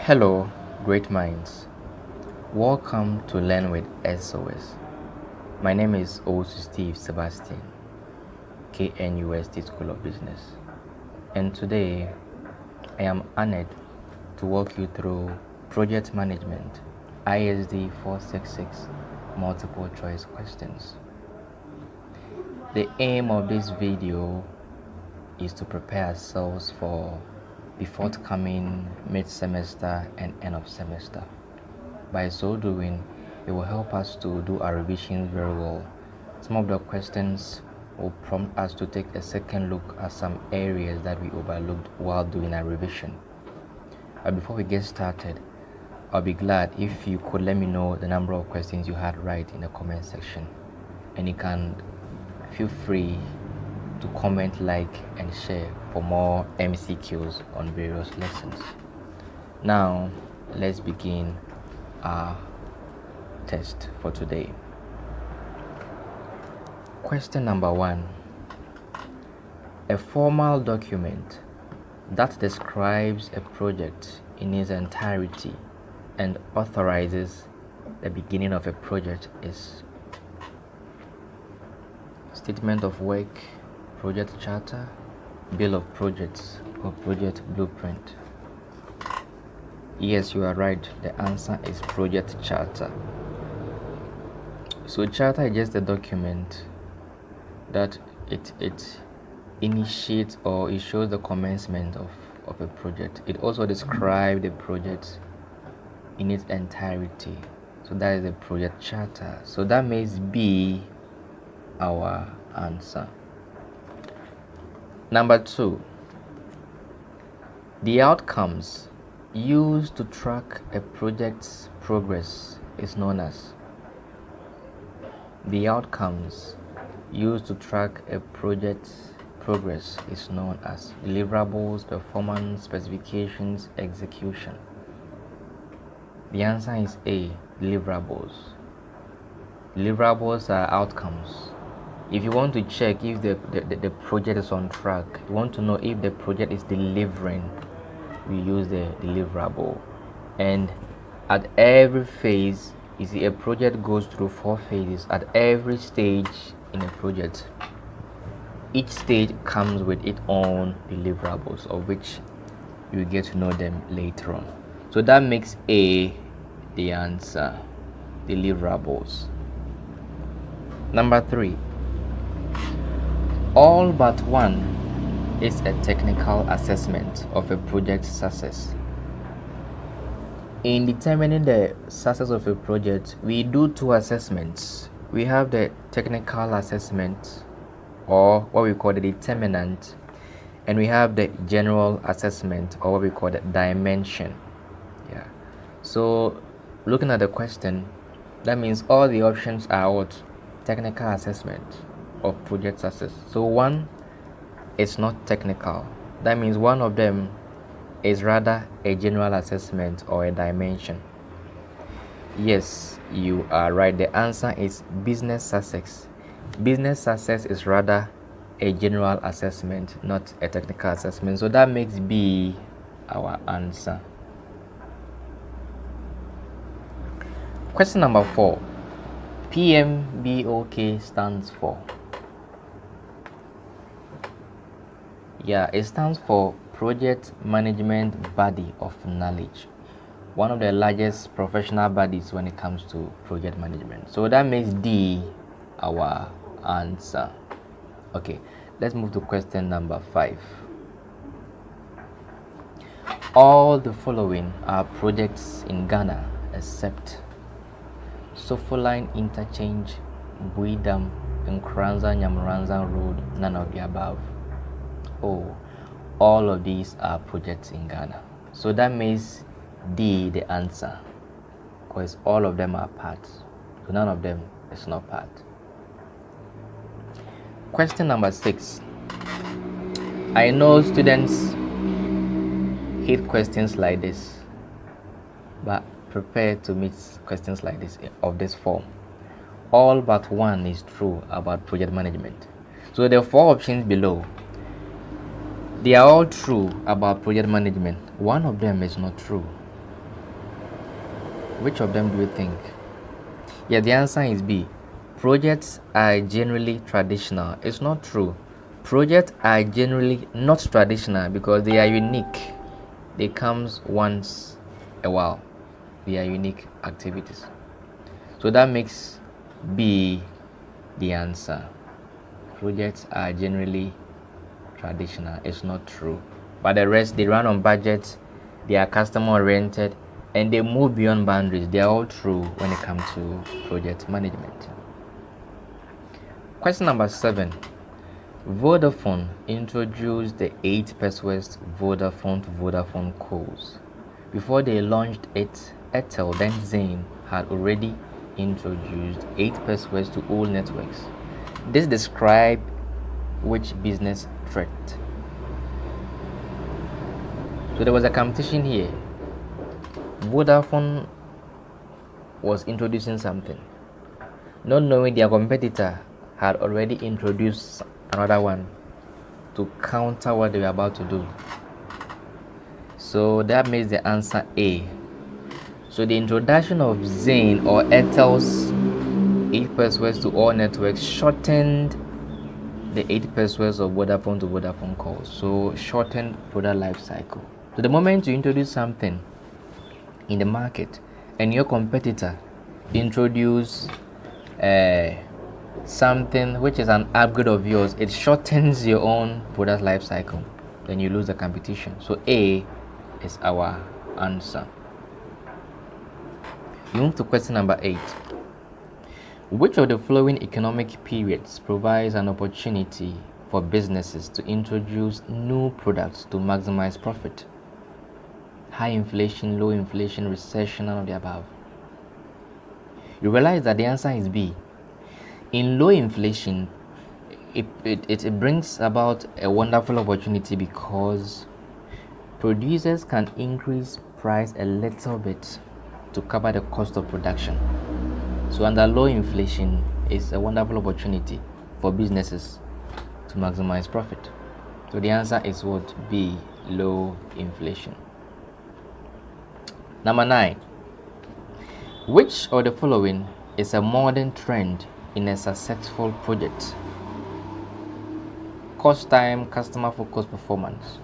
Hello, great minds. Welcome to Learn with SOS. My name is also Steve Sebastian, KNUS State School of Business. And today, I am honored to walk you through Project Management, ISD 466 Multiple Choice Questions. The aim of this video is to prepare ourselves for the forthcoming mid-semester and end of semester. By so doing, it will help us to do our revisions very well. Some of the questions will prompt us to take a second look at some areas that we overlooked while doing our revision. But before we get started, I'll be glad if you could let me know the number of questions you had right in the comment section. And you can feel free to comment, like, and share for more MCQs on various lessons. Now, let's begin our test for today. Question number 1. A formal document that describes a project in its entirety and authorizes the beginning of a project is statement of work, project charter, bill of projects, or project blueprint. Yes, you are right. The answer is project charter. So charter is just a document that it initiates or it shows the commencement of a project. It also describes the project in its entirety. So that is a project charter. So that makes B our answer. Number 2. The outcomes used to track a project's progress is known as. The outcomes used to track a project's progress is known as deliverables, performance, specifications, execution. The answer is A, deliverables. Deliverables are outcomes. If you want to check if the project is on track, you want to know if the project is delivering, we use the deliverable. And at every phase, you see a project goes through 4 phases. At every stage in a project, each stage comes with its own deliverables, of which you get to know them later on. So that makes A the answer, deliverables. Number 3. All but one is a technical assessment of a project's success. In determining the success of a project, we do 2 assessments. We have the technical assessment, or what we call the determinant, and we have the general assessment, or what we call the dimension. So looking at the question, that means all the options are what? Technical assessment of project success. So 1 is not technical. That means one of them is rather a general assessment or a dimension. Yes, you are right. The answer is business success. Business success is rather a general assessment, not a technical assessment. So that makes B our answer. Question number 4. PMBOK stands for. It stands for Project Management Body of Knowledge. One of the largest professional bodies when it comes to project management. So that makes D our answer. Okay, let's move to question number 5. All the following are projects in Ghana except Sofoline Interchange, Buidam, Nkranza Nyamuranza Road, none of the above. All of these are projects in Ghana. So that makes D the answer, because all of them are parts. So none of them is not part. Question number 6. I know students hate questions like this, but prepare to meet questions like this of this form. All but one is true about project management. So there are 4 options below. They are all true about project management. One of them is not true. Which of them do you think? Yeah, the answer is B. Projects are generally traditional. It's not true. Projects are generally not traditional because they are unique. They comes once a while. They are unique activities. So that makes B the answer. Projects are generally traditional. It's not true. But the rest, they run on budgets, they are customer oriented, and they move beyond boundaries. They are all true when it comes to project management. Question number 7. Vodafone introduced the 8 West Vodafone to Vodafone calls. Before they launched it, Airtel, then Zain, had already introduced 8 West to all networks. This describes which business threat? So there was a competition here. Vodafone was introducing something, not knowing their competitor had already introduced another one to counter what they were about to do. So that makes the answer A. So the introduction of Zain or Airtel's 8 West to all networks shortened the 8 West of Vodafone to Vodafone calls. So shortened product life cycle. So the moment you introduce something in the market and your competitor introduce something which is an upgrade of yours, it shortens your own product life cycle. Then you lose the competition. So A is our answer. We move to question number 8. Which of the following economic periods provides an opportunity for businesses to introduce new products to maximize profit? High inflation, low inflation, recession, none of the above. You realize that the answer is B. In low inflation, it brings about a wonderful opportunity because producers can increase price a little bit to cover the cost of production. So under low inflation, it's a wonderful opportunity for businesses to maximize profit. So the answer is what? B, low inflation. Number 9. Which of the following is a modern trend in a successful project? Cost time, customer focus, performance.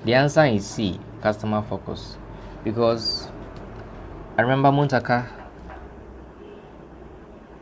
The answer is C, customer focus. Because I remember Muntaka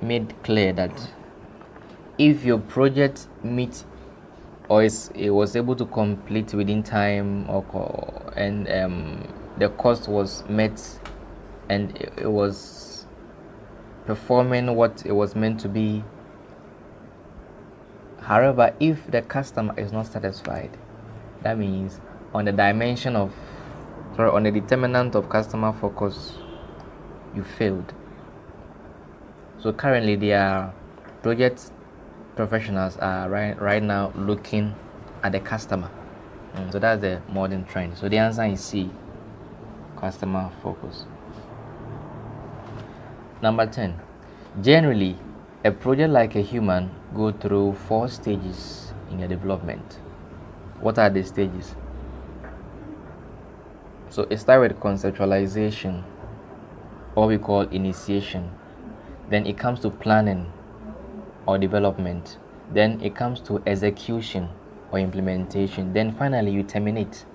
made clear that if your project meets or it was able to complete within time and the cost was met and it was performing what it was meant to be. However, if the customer is not satisfied, that means on the determinant of customer focus, you failed. So currently, their project professionals are right now looking at the customer. So that's the modern trend. So the answer is C, customer focus. Number 10. Generally, a project like a human go through 4 stages in your development. What are the stages? So it starts with conceptualization, or we call initiation. Then it comes to planning or development. Then it comes to execution or implementation. Then finally you terminate.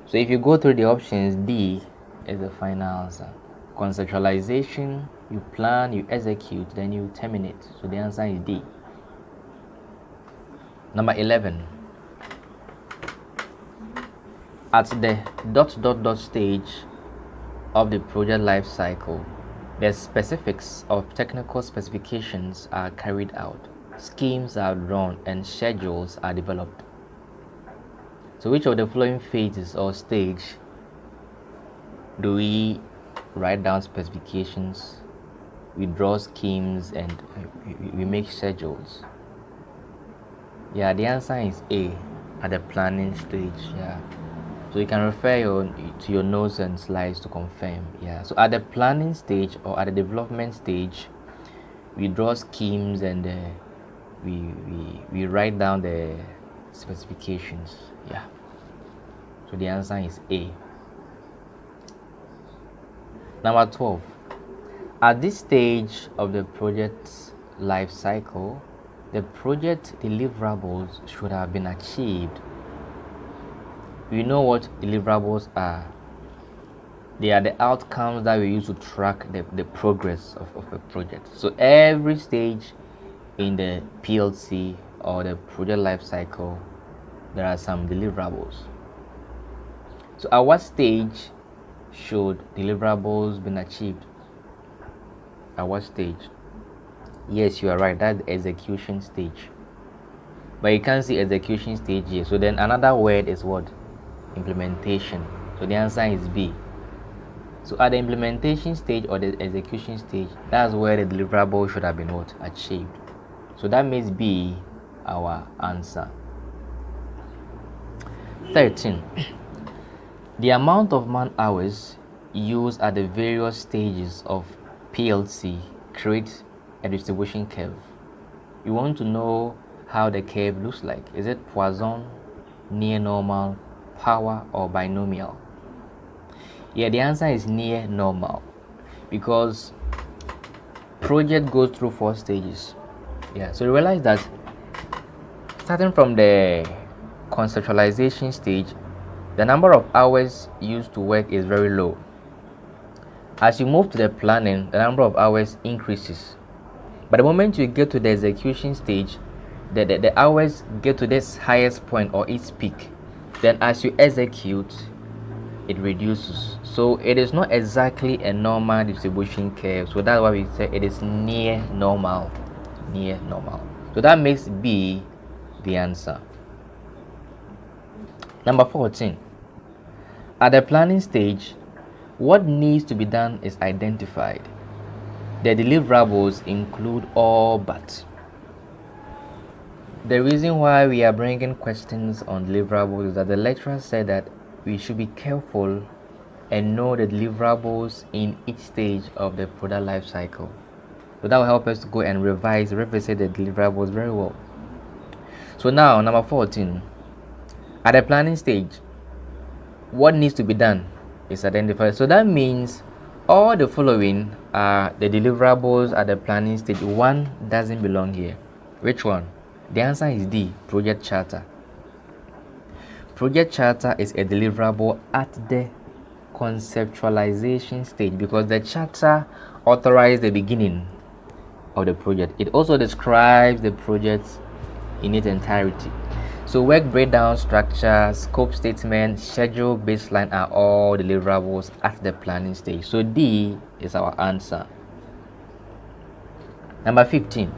So if you go through the options, D is the final answer. Conceptualization, you plan, you execute, then you terminate. So the answer is D. Number 11. At the ... stage of the project life cycle, the specifics of technical specifications are carried out, schemes are drawn, and schedules are developed. So which of the following phases or stage do we write down specifications, we draw schemes, and we make schedules? Yeah, the answer is A, at the planning stage. Yeah. So you can refer to your notes and slides to confirm. Yeah. So at the planning stage or at the development stage, we draw schemes and we write down the specifications. Yeah. So the answer is A. Number 12. At this stage of the project's life cycle, the project deliverables should have been achieved. We know what deliverables are. They are the outcomes that we use to track the progress of a project. So every stage in the PLC or the project life cycle, there are some deliverables. So at what stage should deliverables been achieved? At what stage? Yes, you are right, that's the execution stage. But you can't see execution stage here. So then another word is what? Implementation. So the answer is B. So at the implementation stage or the execution stage, that's where the deliverable should have been what? Achieved. So that makes B our answer. 13. The amount of man hours used at the various stages of PLC creates a distribution curve. You want to know how the curve looks like. Is it Poisson, near normal, power, or binomial? Yeah, the answer is near normal because project goes through 4 stages. Yeah, so you realize that starting from the conceptualization stage, the number of hours used to work is very low. As you move to the planning, the number of hours increases. But the moment you get to the execution stage, the hours get to this highest point or its peak. Then as you execute, it reduces. So it is not exactly a normal distribution curve. So that's why we say it is near normal. Near normal. So that makes B the answer. Number 14. At the planning stage, what needs to be done is identified. The deliverables include all but. The reason why we are bringing questions on deliverables is that the lecturer said that we should be careful and know the deliverables in each stage of the product life cycle. So that will help us to go and revisit the deliverables very well. So now, number 14. At the planning stage, what needs to be done is identified. So that means all the following are the deliverables at the planning stage. One doesn't belong here. Which one? The answer is D, project charter. Project charter is a deliverable at the conceptualization stage because the charter authorizes the beginning of the project. It also describes the project in its entirety. So work breakdown, structure, scope statement, schedule, baseline are all deliverables at the planning stage. So D is our answer. Number 15.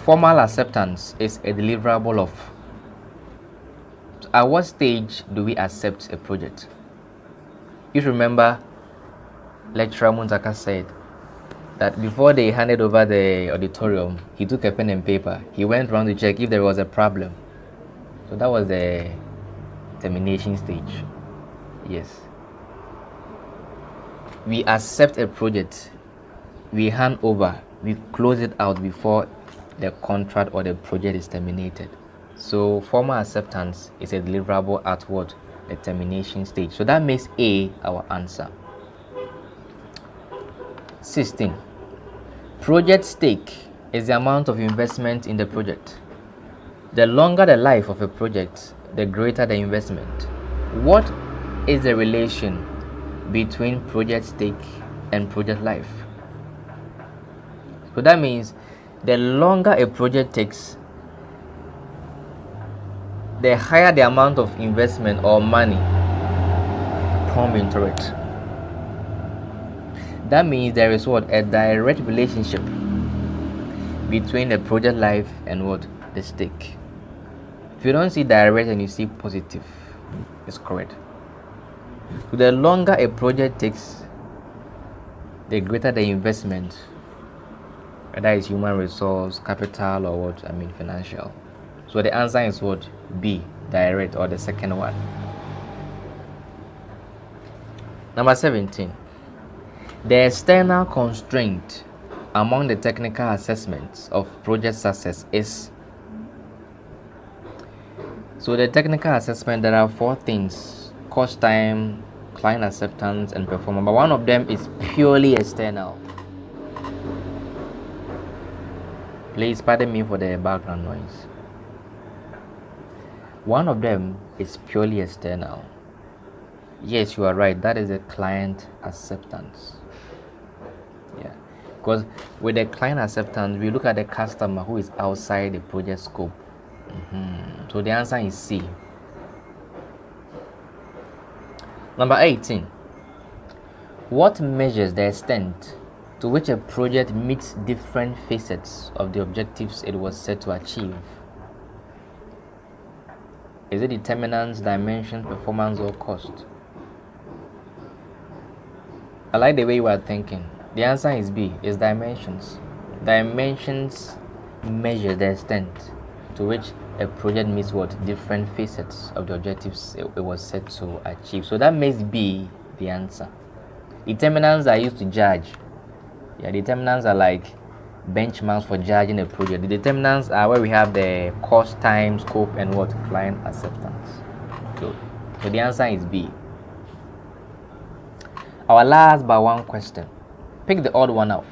Formal acceptance is a deliverable of. At what stage do we accept a project? If you remember, lecturer Muntaka said that before they handed over the auditorium, he took a pen and paper. He went around to check if there was a problem. So that was the termination stage. Yes. We accept a project, we hand over, we close it out before the contract or the project is terminated. So formal acceptance is a deliverable at what? The termination stage. So that makes A our answer. 16. Project stake is the amount of investment in the project. The longer the life of a project, the greater the investment. What is the relation between project stake and project life? So that means the longer a project takes, the higher the amount of investment or money pumped into it. That means there is what? A direct relationship between the project life and what? The stake. If you don't see direct and you see positive, it's correct. So the longer a project takes, the greater the investment, whether it's human resource, capital, or what? Financial. So the answer is what? B, direct, or the second one. Number 17. The external constraint among the technical assessments of project success is. So the technical assessment, there are 4 things: cost time, client acceptance and performance, but one of them is purely external. Please pardon me for the background noise. One of them is purely external. Yes, you are right. That is a client acceptance. Yeah, because with the client acceptance, we look at the customer who is outside the project scope. So the answer is C. Number 18. What measures the extent to which a project meets different facets of the objectives it was set to achieve? Is it determinants, dimensions, performance, or cost? I like the way you are thinking. The answer is B, is dimensions. Dimensions measure the extent to which a project meets what different facets of the objectives it was set to achieve. So that makes B the answer. Determinants are used to judge. Yeah, determinants are like benchmarks for judging a project. The determinants are where we have the cost, time, scope, and what client acceptance. Good. So the answer is B. Our last but one question. Pick the odd one out.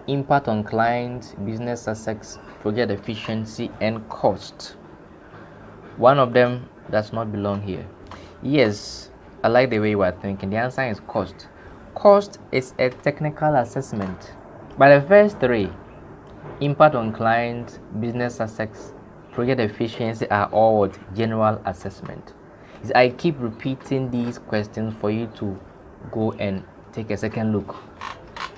Impact on client, business success, project efficiency, and cost. One of them does not belong here. Yes, I like the way you are thinking. The answer is cost. Cost is a technical assessment. But the first three, impact on client, business success, project efficiency, are all what? General assessment. I keep repeating these questions for you to go and take a second look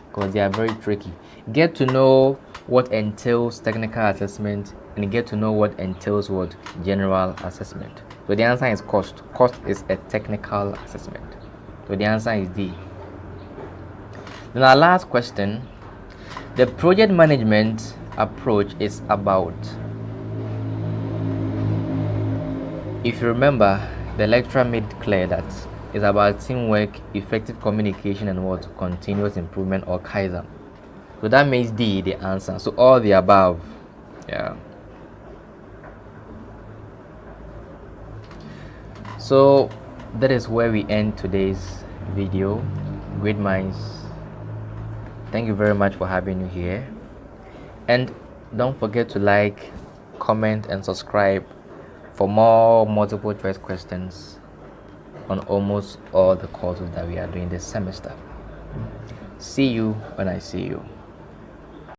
because they are very tricky. Get to know what entails technical assessment and get to know what entails what general assessment. So the answer is cost. Cost is a technical assessment. So the answer is D. Then our last question. The project management approach is about. If you remember, the lecturer made clear that it's about teamwork, effective communication, and what? Continuous improvement, or Kaizen. So that makes D the answer. So all the above. Yeah. So that is where we end today's video. Great minds, thank you very much for having you here. And don't forget to like, comment, and subscribe for more multiple choice questions on almost all the courses that we are doing this semester. See you when I see you.